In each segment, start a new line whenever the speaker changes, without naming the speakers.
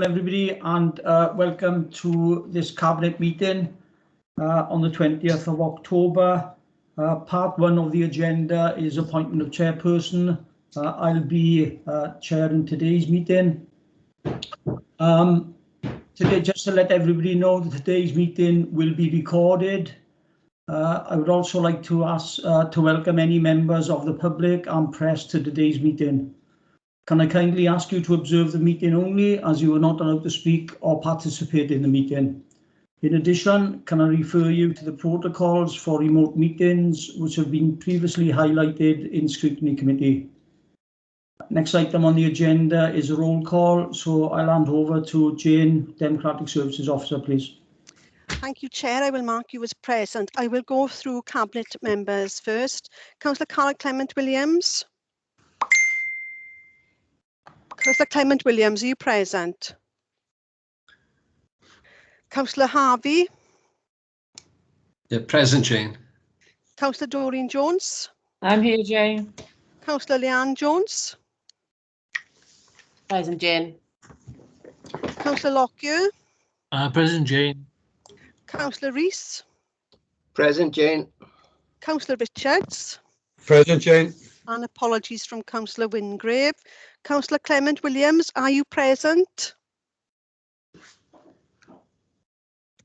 afternoon, everybody, and welcome to this Cabinet meeting on the 20th of October. Part one of the agenda is appointment of chairperson. I'll be chairing today's meeting. Today, just to let everybody know that today's meeting will be recorded. I would also like to ask to welcome any members of the public and press to today's meeting. Can I kindly ask you to observe the meeting only, as you are not allowed to speak or participate in the meeting. In addition, can I refer you to the protocols for remote meetings, which have been previously highlighted in Scrutiny Committee. Next item on the agenda is a roll call, so I'll hand over to Jane, Democratic Services Officer, please.
Thank you, Chair. I will mark you as present. I will go through Cabinet members first. Councillor Carl Clement Williams. Councillor Clement Williams, are you present? Councillor Harvey.
Yeah, present, Jane.
Councillor Doreen Jones.
I'm here, Jane.
Councillor Leanne Jones.
Present, Jane.
Councillor Lockyer.
Present, Jane.
Councillor Rees.
Present, Jane.
Councillor Richards.
Present, Jane.
And apologies from Councillor Wingrave. Councillor Clement Williams, are you present?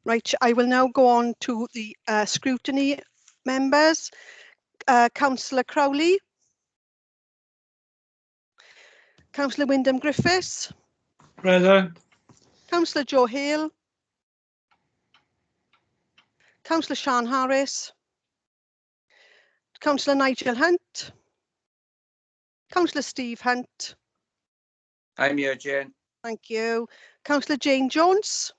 Right, I will now go on to the scrutiny members. Councillor Crowley. Councillor Wyndham Griffiths.
Present.
Councillor Joe Hale. Councillor Sian Harris. Councillor Nigel Hunt. Councillor Steve Hunt.
I'm here, Jane.
Thank you. Councillor Jane Jones.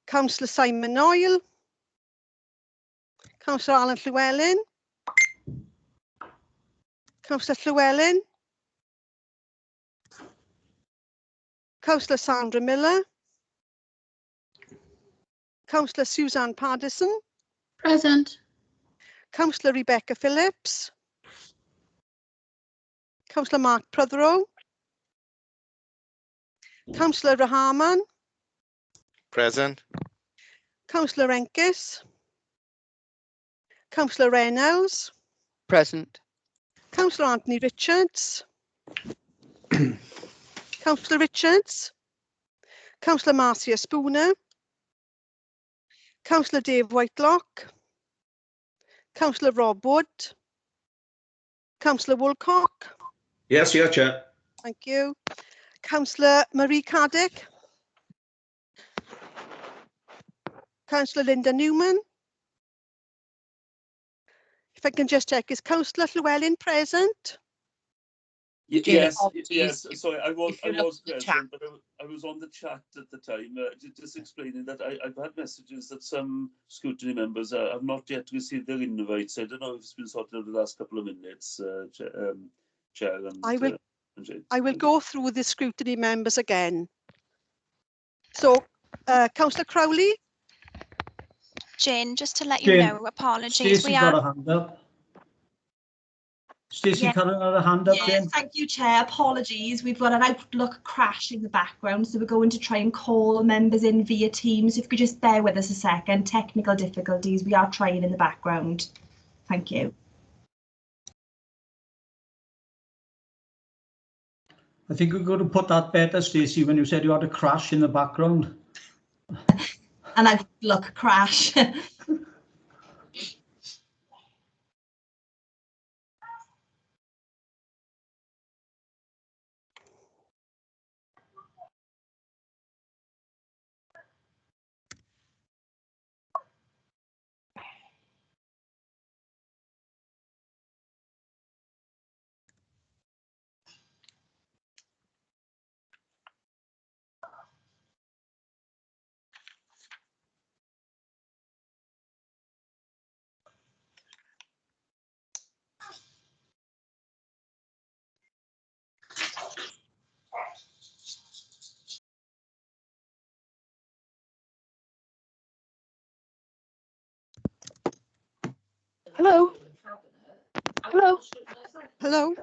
Councillor Simon Noyle. Councillor Alan Llewellyn. Councillor Llewellyn. Councillor Sandra Miller. Councillor Suzanne Paddison.
Present.
Councillor Rebecca Phillips. Councillor Mark Prothero. Councillor Rahman.
Present.
Councillor Enkis. Councillor Reynolds.
Present.
Councillor Anthony Richards. Councillor Richards. Councillor Marcia Spooner. Councillor Dave Whitelock. Councillor Rob Wood. Councillor Woolcock.
Yes, yeah, Chair.
Thank you. Councillor Marie Caddick. Councillor Linda Newman. If I can just check, is Councillor Llewellyn present?
Yes,
apologies.
yes. Sorry, I was present, but I was on the chat at the time. Just explaining that I've had messages that some scrutiny members have not yet received their invites. I don't know if it's been sorted out the last couple of minutes, Chair. And,
I will go through the scrutiny members again. So, Councillor Crowley.
Jane, just to let you know, apologies.
Stacey's got a hand up. Stacey, got another hand up, Jane?
Thank you, Chair. Apologies. We've got an Outlook crash in the background, so we're going to try and call members in via Teams. If you could just bear with us a second. Technical difficulties. We are trying in the background. Thank you.
I think we're going to put that better, Stacey, when you said you had a crash in the background.
An Outlook crash.
Hello. Hello.
Hello.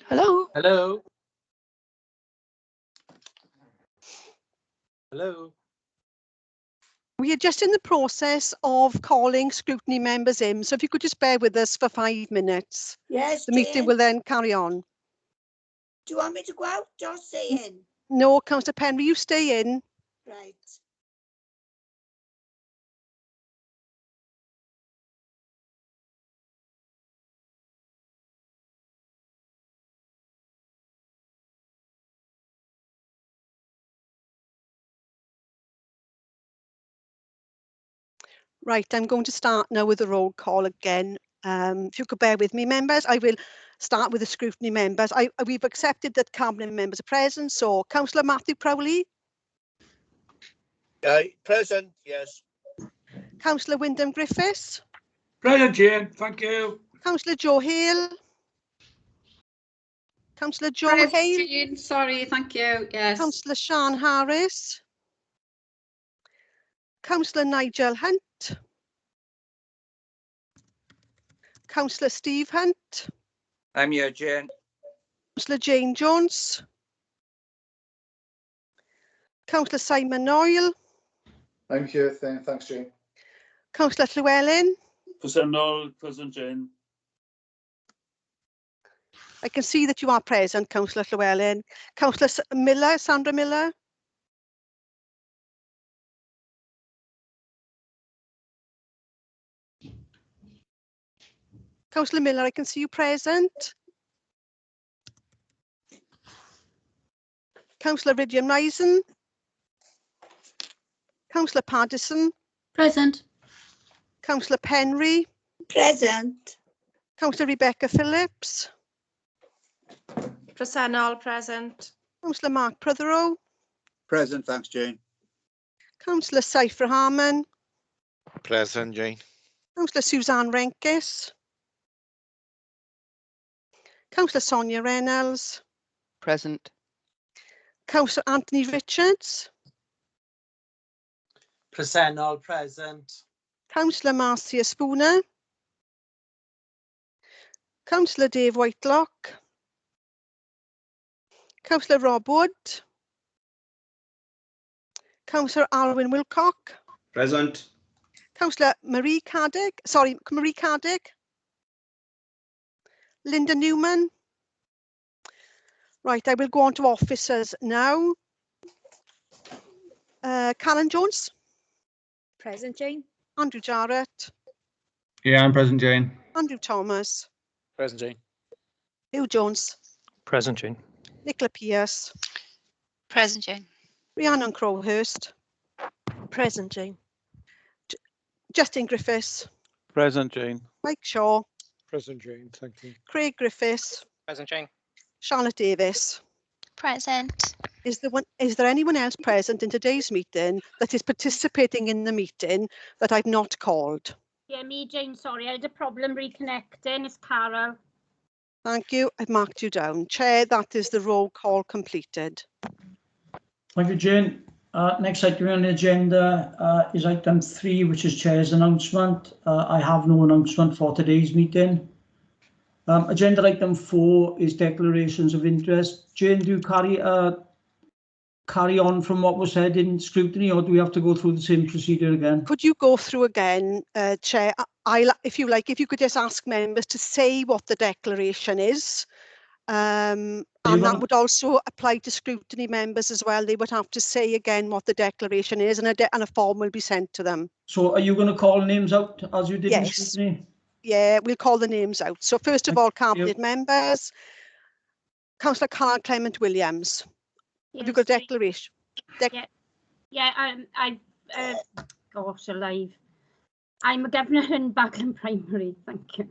Hello.
Hello. Hello.
We are just in the process of calling scrutiny members in, so if you could just bear with us for 5 minutes.
Yes,
The meeting will then carry on.
Do you want me to go out or stay in?
No, Councillor Penry, you stay in.
Right.
Right, I'm going to start now with the roll call again. If you could bear with me, members, I will start with the scrutiny members. We've accepted that cabinet members are present, so Councillor Matthew Crowley,
Present, yes.
Councillor Wyndham Griffiths,
Present, Jane. Thank you.
Councillor Joe Hale, Councillor Joe
Present,
Hale,
Jane. Sorry, thank you. Yes.
Councillor Sian Harris, Councillor Nigel Hunt, Councillor Steve Hunt,
I'm here, Jane.
Councillor Jane Jones, Councillor Simon Noyle,
I'm here, thanks, Jane.
Councillor Llewellyn.
Present, Jane.
I can see that you are present, Councillor Llewellyn. Councillor Miller, Sandra Miller. Councillor Miller, I can see you present. Councillor Ridian Risen. Councillor Paddison.
Present.
Councillor Penry.
Present.
Councillor Rebecca Phillips.
Presennol, present.
Councillor Mark Prothero.
Present, thanks, Jane.
Councillor Saifra Harman.
Present, Jane.
Councillor Suzanne Renkis. Councillor Sonia Reynolds.
Present.
Councillor Anthony Richards.
Presennol, present.
Councillor Marcia Spooner. Councillor Dave Whitelock. Councillor Rob Wood. Councillor Alwyn Wilcock.
Present.
Councillor Marie Caddick. Linda Newman. Right, I will go on to officers now. Callan Jones.
Present, Jane.
Andrew Jarrett.
Yeah, I'm present, Jane.
Andrew Thomas.
Present, Jane.
Hugh Jones.
Present, Jane.
Nicola Pearce.
Present, Jane.
Rhiannon Crowhurst.
Present, Jane.
Justin Griffiths.
Present, Jane.
Mike Shaw.
Present, Jane. Thank you.
Craig Griffiths.
Present, Jane.
Charlotte Davis.
Present.
Is there anyone else present in today's meeting that is participating in the meeting that I've not called?
Yeah, me, Jane, sorry, I had a problem reconnecting. It's Carol.
Thank you. I've marked you down. Chair, that is the roll call completed.
Thank you, Jane. Next item on the agenda is item 3, which is Chair's announcement. I have no announcement for today's meeting. Agenda item 4 is declarations of interest. Jane, do you carry on from what was said in scrutiny, or do we have to go through the same procedure again?
Could you go through again, Chair? If you like, if you could just ask members to say what the declaration is. And that would also apply to scrutiny members as well. They would have to say again what the declaration is, and a form will be sent to them.
So are you going to call names out as you did in
Yes.
scrutiny?
Yeah, we'll call the names out. So first of all, cabinet members. Councillor Carl Clement Williams.
Yes,
have you got a declaration?
Gosh alive. I'm a governor in Baglin Primary, thank you.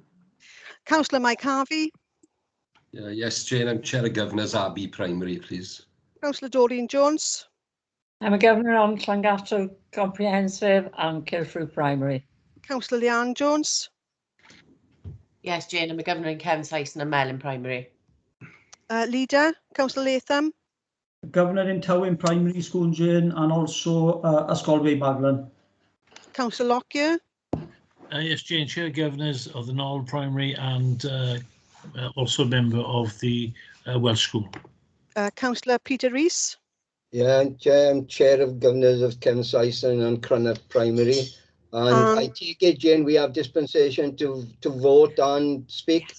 Councillor Mike Harvey.
Yes, Jane, I'm Chair of Governors, RB Primary, please.
Councillor Doreen Jones.
I'm a governor on Llangatto Comprehensive and Kilfrew Primary.
Councillor Leanne Jones.
Yes, Jane, I'm a governor in Kevin and Mellon Primary.
Leader, Councillor Latham.
Governor in Tywin Primary School, Jane, and also Ysgolvey Baglin.
Councillor Lockyer.
Yes, Jane, Chair of Governors of the Knoll Primary and also a member of the Welsh School.
Councillor Peter Rees.
Yeah, I'm Chair of Governors of Kevin Syson and Cranach Primary. And I take it, Jane, we have dispensation to vote and speak?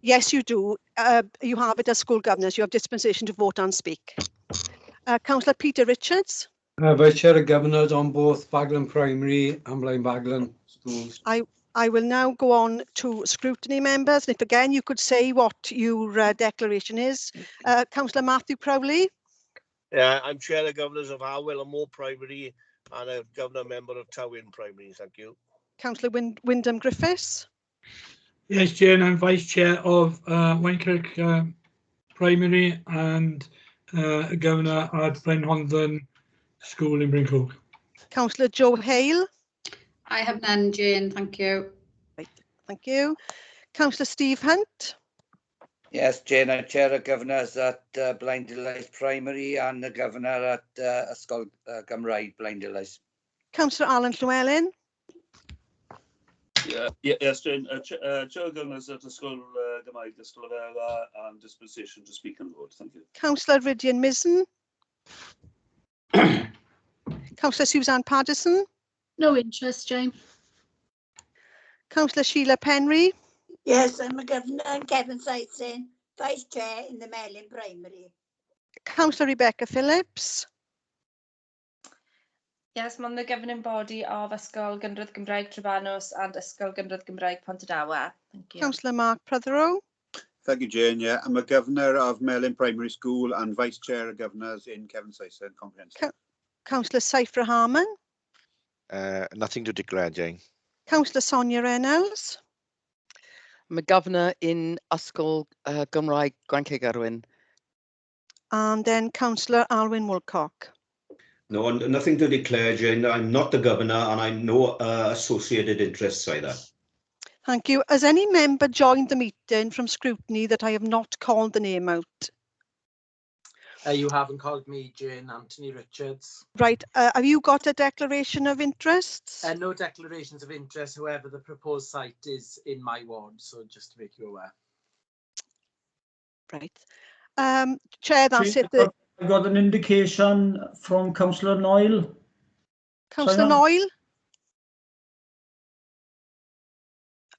Yes, you do. You have it as school governors. You have dispensation to vote and speak. Councillor Peter Richards.
Vice Chair of Governors on both Baglan Primary and Blind Baglan schools.
I will now go on to scrutiny members. And if again you could say what your declaration is. Councillor Matthew Crowley.
Yeah, I'm Chair of Governors of Harwell and Moore Primary and a Governor member of Tywyn Primary. Thank you.
Councillor Wyndham Griffiths.
Yes, Jane, I'm Vice Chair of Wyncliffe Primary and Governor at Blenhondden School in Brinkhook.
Councillor Joe Hale.
I have none, Jane, thank you.
Right, thank you. Councillor Steve Hunt.
Yes, Jane, I'm Chair of Governors at Blind Delight Primary and the Governor at Ysgol Gymraeg Blind Delight.
Councillor Alan Llewellyn.
Yes, Jane. Chair of Governors at Ysgol Gymraeg, Ysgol Vera, and dispensation to speak and vote. Thank you.
Councillor Rydian Misen. Councillor Suzanne Paddison.
No interest, Jane.
Councillor Sheila Penry.
Yes, I'm a governor in Kevin Syson, Vice Chair in the Melin Primary.
Councillor Rebecca Phillips.
Yes, I'm on the governing body of Ysgol Gynradd Gymraeg Trebanos and Ysgol Gynradd Gymraeg Pontardawe. Thank you.
Councillor Mark Prothero.
Thank you, Jane. Yeah, I'm a Governor of Melin Primary School and Vice Chair of Governors in Kevin Syson Comprehensive.
Councillor Saifra Harman.
Nothing to declare, Jane.
Councillor Sonia Reynolds.
I'm a Governor in Ysgol Gymraeg Grancaig Arwyn.
And then Councillor Alwyn Woolcock.
No, nothing to declare, Jane. I'm not the Governor and I'm no associated interests either.
Thank you. Has any member joined the meeting from scrutiny that I have not called the name out?
You haven't called me, Jane. Anthony Richards.
Right. Have you got a declaration of interests?
No declarations of interest. However, the proposed site is in my ward, so just to make you aware.
Right. Chair, that's it.
I got an indication from Councillor Noyle.
Councillor Noyle?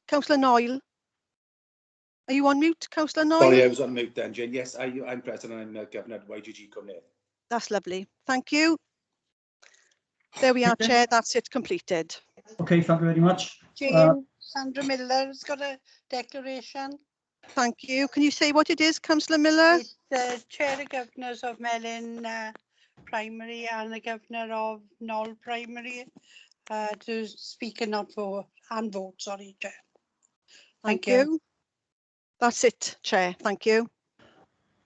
Councillor Noyle? Are you on mute, Councillor Noyle?
Sorry, I was on mute then, Jane. Yes, I'm present and I'm Governor at YGG Cymru.
That's lovely. Thank you. There we are, Chair. That's it completed.
Okay, thank you very much.
Jane, Sandra Miller's got a declaration.
Thank you. Can you say what it is, Councillor Miller?
It's the Chair of Governors of Melin Primary and the Governor of Knoll Primary to speak and not vote, and vote, sorry, Chair.
Thank you. That's it, Chair. Thank you.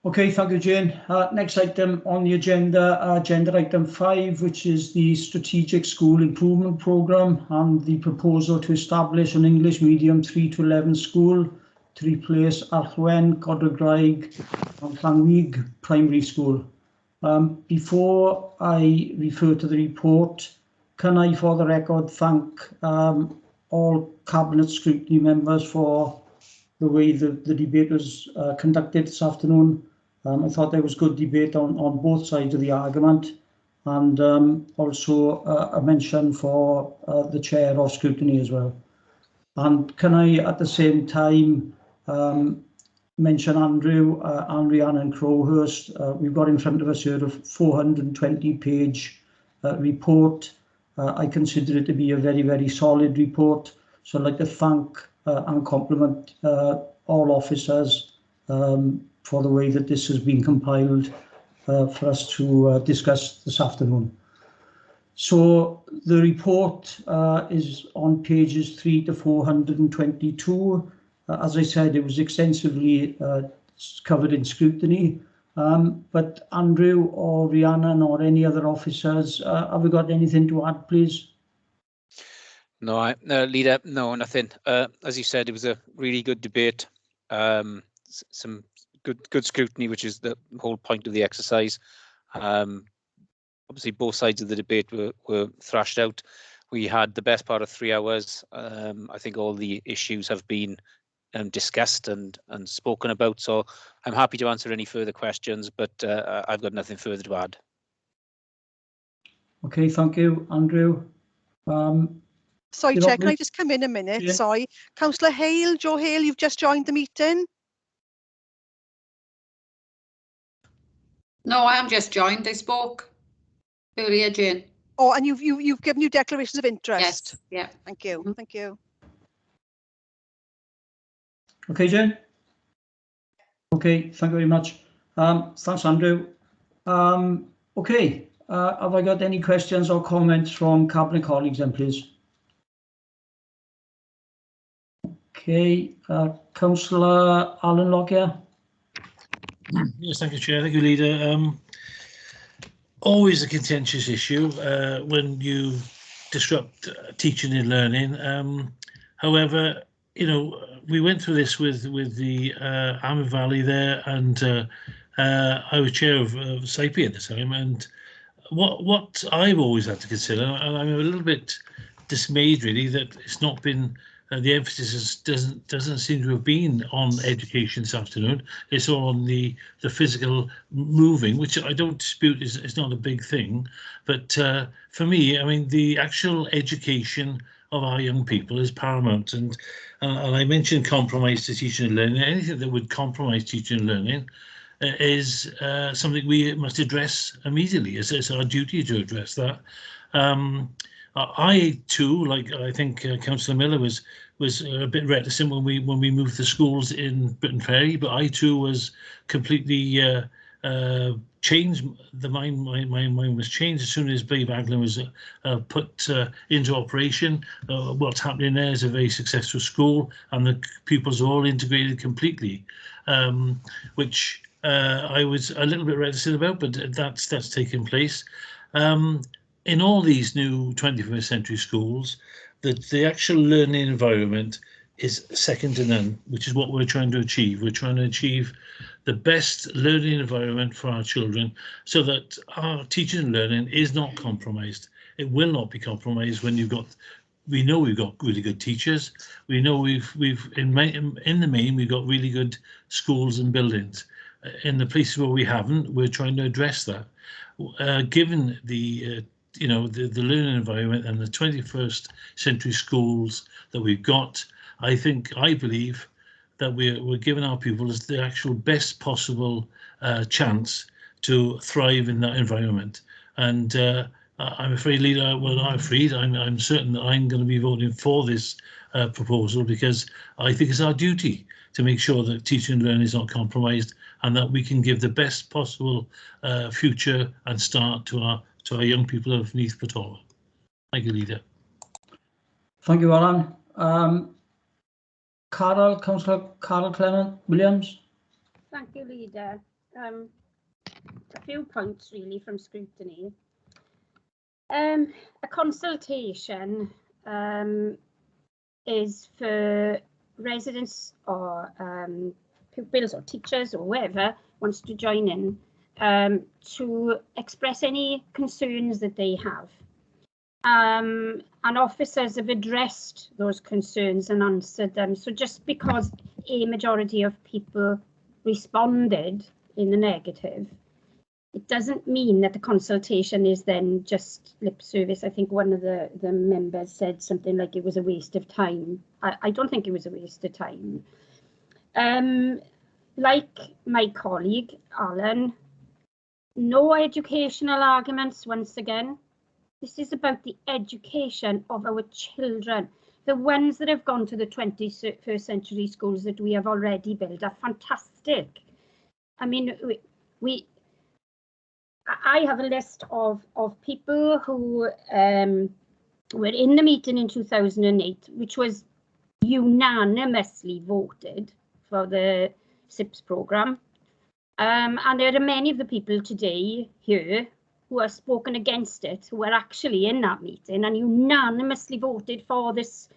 Okay, thank you, Jane. Next item on the agenda, agenda item 5, which is the Strategic School Improvement Programme and the proposal to establish an English medium 3 to 11 school to replace Arthwen, Codregraig and Llanwig Primary School. Before I refer to the report, can I, for the record, thank all Cabinet Scrutiny members for the way the debate was conducted this afternoon. I thought there was good debate on both sides of the argument, and also a mention for the Chair of Scrutiny as well. And can I, at the same time, mention Andrew, Anne and Crowhurst. We've got in front of us here a 420-page report. I consider it to be a very, very solid report. So I'd like to thank and compliment all officers for the way that this has been compiled for us to discuss this afternoon. So the report is on pages 3 to 422. As I said, it was extensively covered in scrutiny. But Andrew or Rhiannon or any other officers, have we got anything to add, please?
No, Leader, no, nothing. As you said, it was a really good debate. Some good scrutiny, which is the whole point of the exercise. Obviously, both sides of the debate were thrashed out. We had the best part of 3 hours. I think all the issues have been discussed and spoken about. So I'm happy to answer any further questions, but I've got nothing further to add.
Okay, thank you, Andrew.
Sorry,
you're
Chair,
not
can I
mute-
just come in a minute?
Yeah.
Sorry. Councillor Hale, Joe Hale, you've just joined the meeting.
No, I am just joined. I spoke earlier, Jane.
Oh, and you've given you declarations of interest.
Yes, yeah.
Thank you. Thank you.
Okay, Jane? Okay, thank you very much. Thanks, Andrew. Okay, have I got any questions or comments from Cabinet colleagues then, please? Okay, Councillor Alan Lockyer.
Yes, thank you, Chair. Thank you, Leader. Always a contentious issue when you disrupt teaching and learning. However, you know, we went through this with the Amber Valley there, and I was chair of SAIPI at the time. And what I've always had to consider, and I'm a little bit dismayed really that it's not been. The emphasis doesn't seem to have been on education this afternoon. It's all on the physical moving, which I don't dispute is not a big thing. But for me, I mean, the actual education of our young people is paramount. And I mentioned compromise to teaching and learning. Anything that would compromise teaching and learning is something we must address immediately. It's our duty to address that. I too, like I think Councillor Miller was a bit reticent when we moved the schools in Britain Ferry, but I too was completely changed. My mind was changed as soon as Bay Baglan was put into operation. What's happening there is a very successful school, and the pupils are all integrated completely, which I was a little bit reticent about, but that's taken place. In all these new 21st century schools, the actual learning environment is second to none, which is what we're trying to achieve. We're trying to achieve the best learning environment for our children so that our teaching and learning is not compromised. It will not be compromised when we know we've got really good teachers. We know in the main, we've got really good schools and buildings. In the places where we haven't, we're trying to address that. Given the the learning environment and the 21st century schools that we've got, I believe that we're giving our pupils the actual best possible chance to thrive in that environment. And I'm afraid, Leader, well, not afraid, I'm certain that I'm going to be voting for this proposal because I think it's our duty to make sure that teaching and learning is not compromised and that we can give the best possible future and start to our young people of Neath Patawa. Thank you, Leader.
Thank you, Alan. Councillor Carol Clement Williams.
Thank you, Leader. A few points really from scrutiny. A consultation is for residents or pupils or teachers or whoever wants to join in to express any concerns that they have. And officers have addressed those concerns and answered them. So just because a majority of people responded in the negative, it doesn't mean that the consultation is then just lip service. I think one of the members said something like it was a waste of time. I don't think it was a waste of time. Like my colleague, Alan, no educational arguments once again. This is about the education of our children. The ones that have gone to the 21st century schools that we have already built are fantastic. I mean, I have a list of people who were in the meeting in 2008, which was unanimously voted for the SIPS programme. And there are many of the people today here who have spoken against it, who were actually in that meeting and unanimously voted for this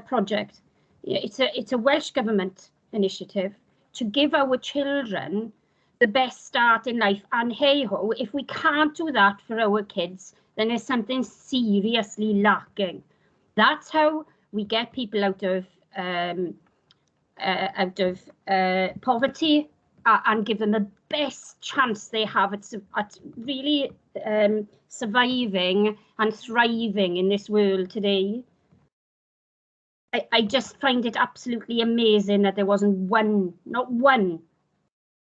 project. It's a Welsh Government initiative to give our children the best start in life. And hey ho, if we can't do that for our kids, then there's something seriously lacking. That's how we get people out of poverty and give them the best chance they have at really surviving and thriving in this world today. I just find it absolutely amazing that there wasn't not one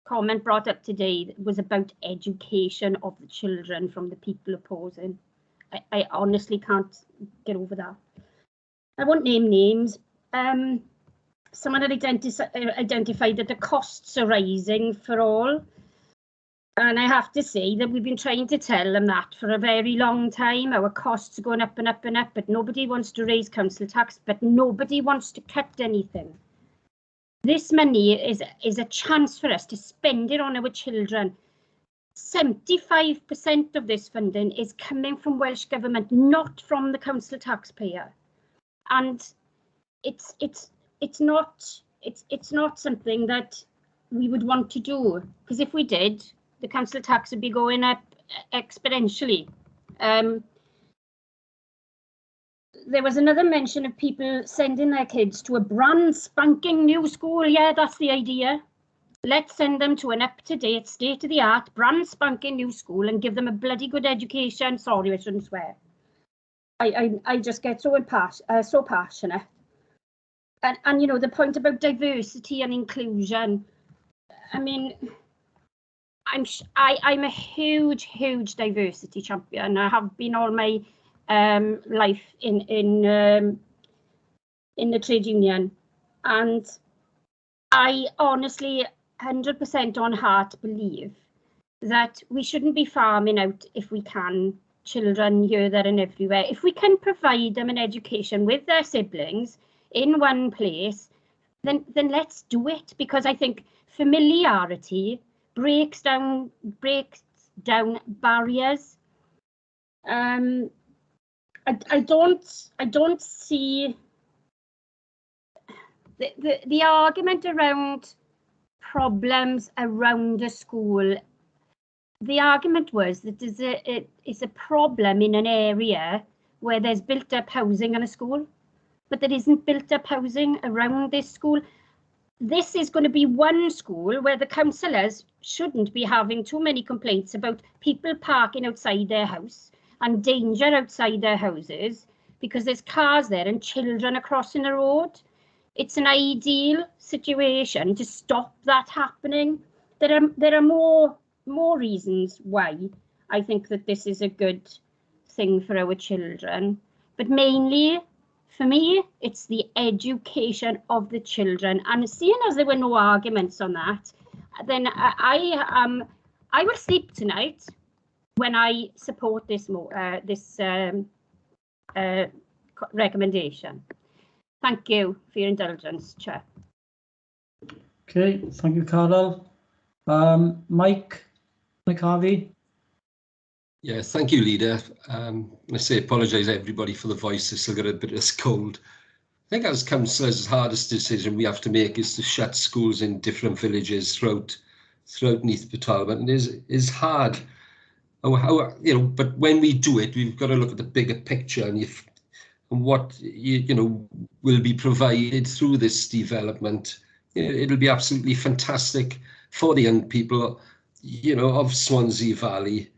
comment brought up today that was about education of the children from the people opposing. I honestly can't get over that. I won't name names. Someone had identified that the costs are rising for all. And I have to say that we've been trying to tell them that for a very long time. Our costs are going up and up and up, but nobody wants to raise council tax, but nobody wants to cut anything. This money is a chance for us to spend it on our children. 75% of this funding is coming from Welsh Government, not from the council taxpayer. And it's not something that we would want to do, because if we did, the council tax would be going up exponentially. There was another mention of people sending their kids to a brand spanking new school. Yeah, that's the idea. Let's send them to an up-to-date, state-of-the-art, brand spanking new school and give them a bloody good education. Sorry, I shouldn't swear. I just get so passionate. And you know, the point about diversity and inclusion. I mean, I'm a huge diversity champion. I have been all my life in the trade union, and I honestly 100% on heart believe that we shouldn't be farming out, if we can, children here, there and everywhere. If we can provide them an education with their siblings in one place, then let's do it, because I think familiarity breaks down barriers. I don't see the argument around problems around a school. The argument was that it's a problem in an area where there's built up housing in a school, but there isn't built up housing around this school. This is going to be one school where the councillors shouldn't be having too many complaints about people parking outside their house and danger outside their houses because there's cars there and children are crossing the road. It's an ideal situation to stop that happening. There are more reasons why I think that this is a good thing for our children, but mainly, for me, it's the education of the children. And seeing as there were no arguments on that, then I will sleep tonight when I support this recommendation. Thank you for your indulgence, Chair.
Okay, thank you, Carol. Mike Harvey.
Yeah, thank you, Leader. I say apologise everybody for the voice. I still got a bit of this cold. I think as councillors, the hardest decision we have to make is to shut schools in different villages throughout Neath and Talbot, and it is hard. But when we do it, we've got to look at the bigger picture and what will be provided through this development. It'll be absolutely fantastic for the young people, of Swansea Valley.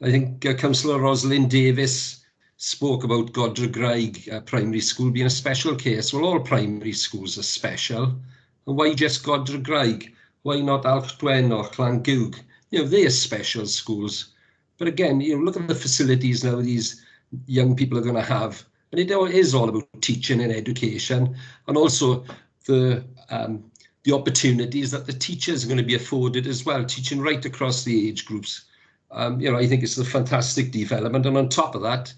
I think Councillor Rosalind Davis spoke about Godregraig Primary School being a special case. Well, all primary schools are special. And why just Godregraig? Why not Alchgwen or Llangwg? They are special schools. But again, look at the facilities now these young people are going to have. And it is all about teaching and education, and also the opportunities that the teachers are going to be afforded as well, teaching right across the age groups. I think it's a fantastic development. And on top of that,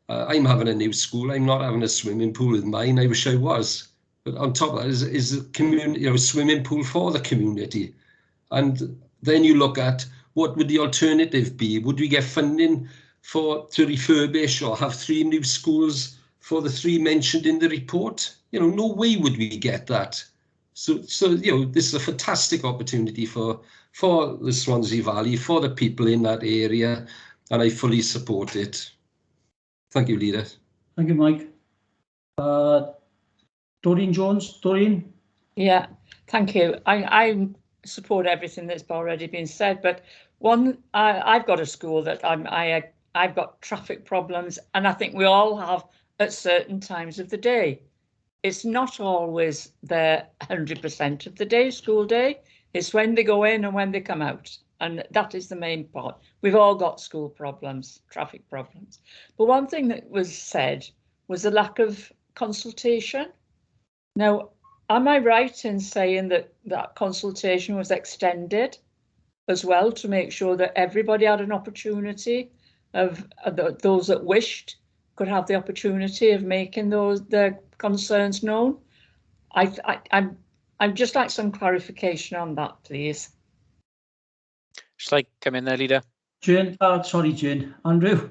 I'm having a new school. I'm not having a swimming pool with mine. I wish I was. But on top of that is a community, swimming pool for the community. And then you look at what would the alternative be? Would we get funding to refurbish or have 3 new schools for the 3 mentioned in the report? No way would we get that. So this is a fantastic opportunity for the Swansea Valley, for the people in that area, and I fully support it. Thank you, Leader.
Thank you, Mike. Doreen Jones. Doreen?
Yeah, thank you. I'm support everything that's already been said, but I've got a school that I've got traffic problems, and I think we all have at certain times of the day. It's not always there 100% of the day, school day. It's when they go in and when they come out. And that is the main part. We've all got school problems, traffic problems. But one thing that was said was the lack of consultation. Now, am I right in saying that that consultation was extended as well to make sure that everybody had an opportunity of those that wished could have the opportunity of making their concerns known? I'd just like some clarification on that, please.
Shall I come in there, Leader?
Jane, sorry, Jane. Andrew.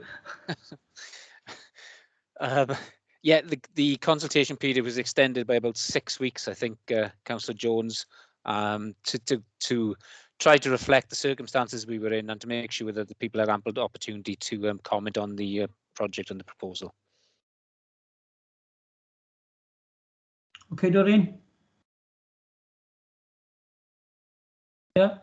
Yeah, the consultation period was extended by about 6 weeks, I think, Councillor Jones, to try to reflect the circumstances we were in and to make sure that the people had ample opportunity to comment on the project and the proposal.
Okay, Doreen. Yeah.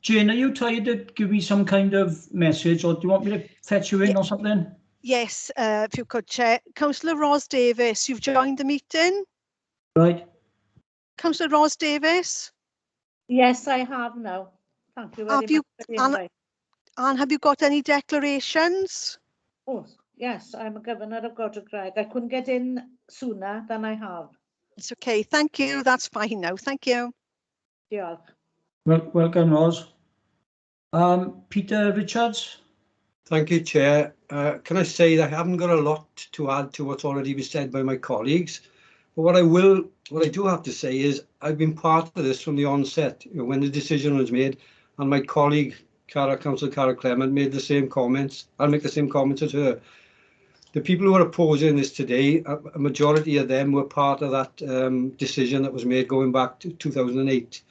Jane, are you trying to give me some kind of message, or do you want me to fetch you in or something?
Yes, if you could, Chair. Councillor Ros Davis, you've joined the meeting.
Right.
Councillor Ros Davis.
Yes, I have now. Thank you very much for the invite.
And have you got any declarations?
Oh, yes, I'm a governor of Godricreg. I couldn't get in sooner than I have.
It's okay. Thank you. That's fine now. Thank you.
Diolch.
Well, welcome, Ros. Peter Richards.
Thank you, Chair. Can I say that I haven't got a lot to add to what's already been said by my colleagues, but what I do have to say is I've been part of this from the onset, when the decision was made, and my colleague, Councillor Cara Clement, made the same comments. I'll make the same comments as her. The people who are opposing this today, a majority of them were part of that decision that was made going back to 2008.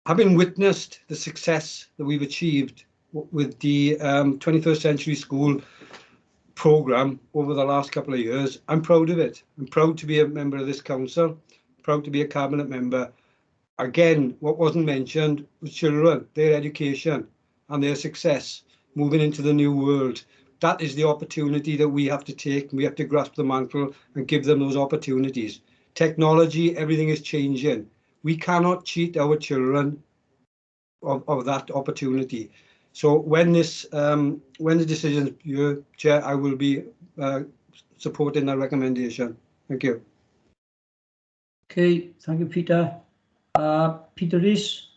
Having witnessed the success that we've achieved with the 21st Century School programme over the last couple of years, I'm proud of it. I'm proud to be a member of this council, proud to be a cabinet member. Again, what wasn't mentioned was children, their education and their success moving into the new world. That is the opportunity that we have to take. We have to grasp the mantle and give them those opportunities. Technology, everything is changing. We cannot cheat our children of that opportunity. So when the decision is your Chair, I will be supporting that recommendation. Thank you.
Okay, thank you, Peter. Peter Rees.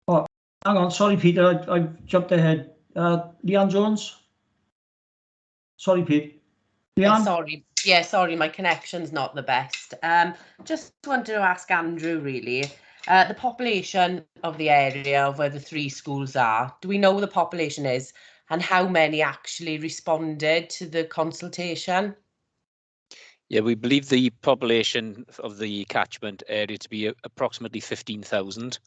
Oh, hang on, sorry, Peter, I've jumped ahead. Leanne Jones. Sorry, Pete. Leanne?
Sorry, my connection's not the best. Just wanted to ask Andrew, really, the population of the area of where the 3 schools are, do we know what the population is and how many actually responded to the consultation?
Yeah, we believe the population of the catchment area to be approximately 15,000.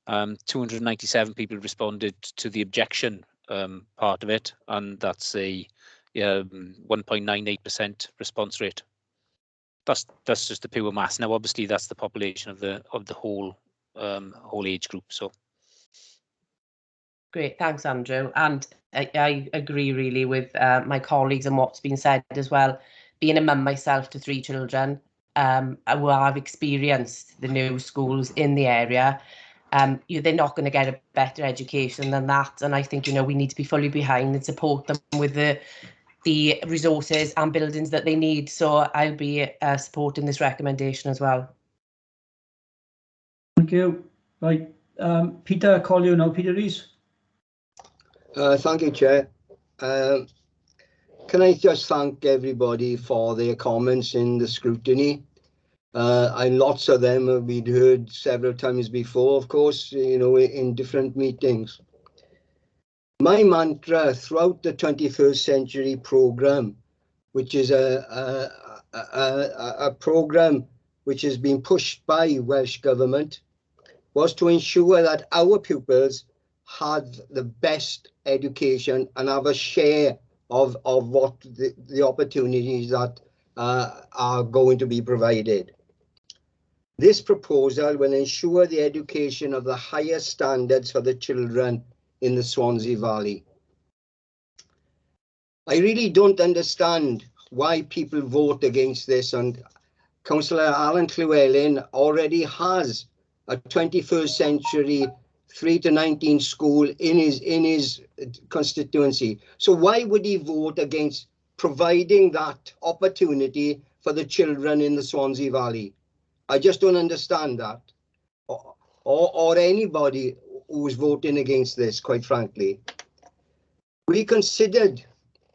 297 people responded to the objection part of it, and that's a 1.98% response rate. That's just the pure mass. Now, obviously, that's the population of the whole age group. So,
great, thanks, Andrew. And I agree really with my colleagues and what's been said as well. Being a mum myself to 3 children, I've experienced the new schools in the area. They're not going to get a better education than that, and I think we need to be fully behind and support them with the resources and buildings that they need. So I'll be supporting this recommendation as well.
Thank you. Right, Peter, I call you now. Peter Rees.
Thank you, Chair. Can I just thank everybody for their comments in the scrutiny? And lots of them have been heard several times before, of course, in different meetings. My mantra throughout the 21st Century programme, which is a programme which has been pushed by Welsh Government, was to ensure that our pupils had the best education and have a share of what the opportunities that are going to be provided. This proposal will ensure the education of the highest standards for the children in the Swansea Valley. I really don't understand why people vote against this, and Councillor Alan Llewellyn already has a 21st century 3 to 19 school in his constituency. So why would he vote against providing that opportunity for the children in the Swansea Valley? I just don't understand that, or anybody who's voting against this, quite frankly. We considered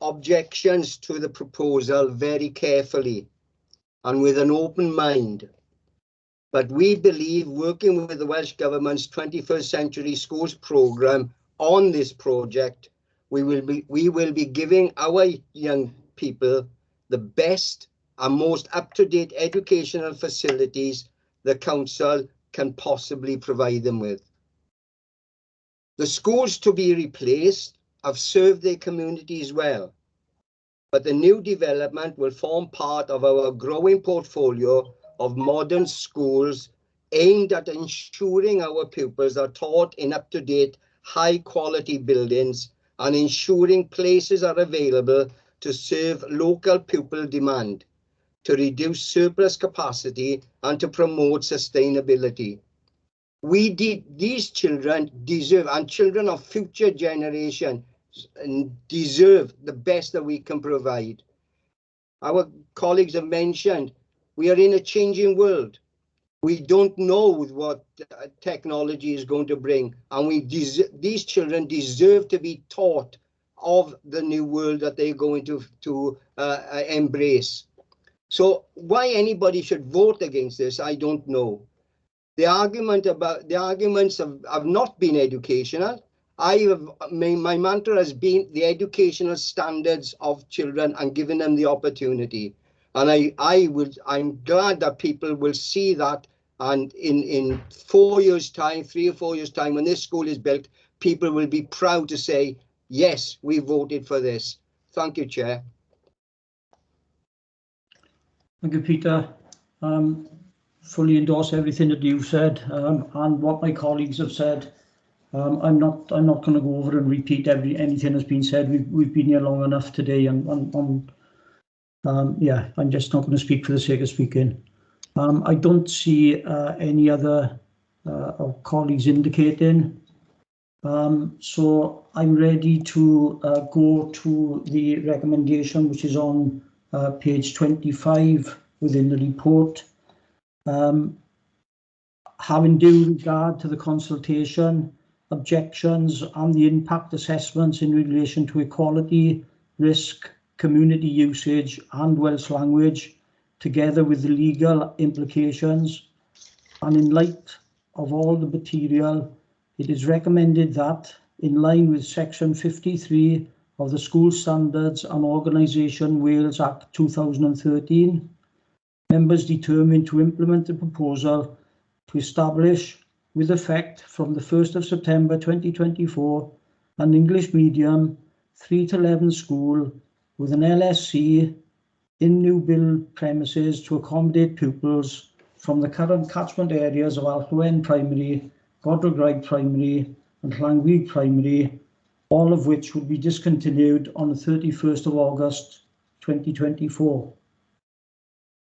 objections to the proposal very carefully and with an open mind. But we believe, working with the Welsh Government's 21st Century Schools programme on this project, we will be giving our young people the best and most up-to-date educational facilities the council can possibly provide them with. The schools to be replaced have served their communities well, but the new development will form part of our growing portfolio of modern schools aimed at ensuring our pupils are taught in up-to-date, high-quality buildings and ensuring places are available to serve local pupil demand, to reduce surplus capacity and to promote sustainability. These children deserve, and children of future generations deserve, the best that we can provide. Our colleagues have mentioned we are in a changing world. We don't know what technology is going to bring, and these children deserve to be taught of the new world that they're going to embrace. So why anybody should vote against this, I don't know. The arguments have not been educational. My mantra has been the educational standards of children and giving them the opportunity. And I'm glad that people will see that, and in 4 years' time, 3 or 4 years' time, when this school is built, people will be proud to say, yes, we voted for this. Thank you, Chair.
Thank you, Peter. Fully endorse everything that you've said and what my colleagues have said. I'm not going to go over and repeat anything that's been said. We've been here long enough today, and yeah, I'm just not going to speak for the sake of speaking. I don't see any other colleagues indicating. So I'm ready to go to the recommendation, which is on page 25 within the report. Having due regard to the consultation, objections and the impact assessments in relation to equality, risk, community usage and Welsh language, together with the legal implications, and in light of all the material, it is recommended that, in line with section 53 of the School Standards and Organisation Wales Act 2013, members determined to implement the proposal to establish, with effect from the 1st of September 2024, an English medium 3 to 11 school with an LSC in new build premises to accommodate pupils from the current catchment areas of Alchwen Primary, Godrewgraig Primary and Llangwyd Primary, all of which would be discontinued on the 31st of August 2024.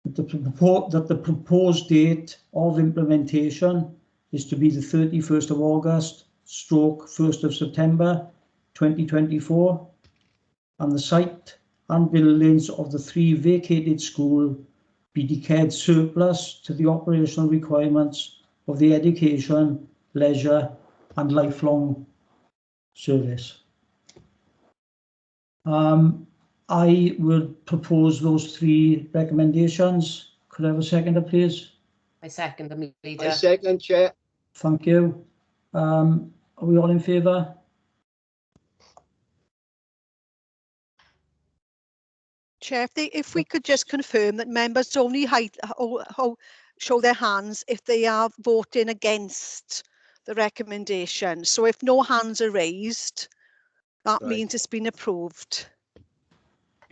That the proposed date of implementation is to be the 31st of August / 1st of September 2024, and the site and buildings of the 3 vacated schools be declared surplus to the operational requirements of the education, leisure and lifelong service. I would propose those 3 recommendations. Could I have a seconder, please?
I second them, Leader.
I second, Chair.
Thank you. Are we all in favour?
Chair, if we could just confirm that members only show their hands if they are voting against the recommendation. So if no hands are raised, that means it's been approved.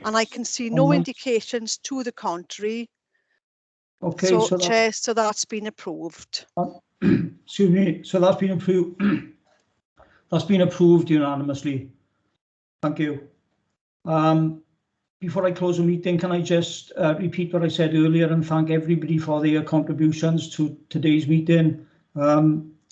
And I can see no indications to the contrary.
Okay,
So, Chair, so that's been approved.
Excuse me. So that's been approved. That's been approved unanimously. Thank you. Before I close the meeting, can I just repeat what I said earlier and thank everybody for their contributions to today's meeting.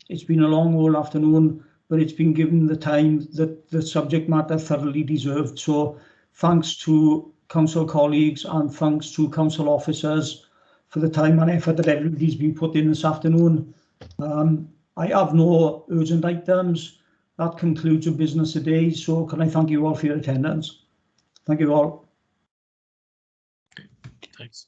It's been a long whole afternoon, but it's been given the time that the subject matter thoroughly deserved. So thanks to council colleagues and thanks to council officers for the time and effort that everybody's been put in this afternoon. I have no urgent items. That concludes the business today. So can I thank you all for your attendance? Thank you all.
Thanks.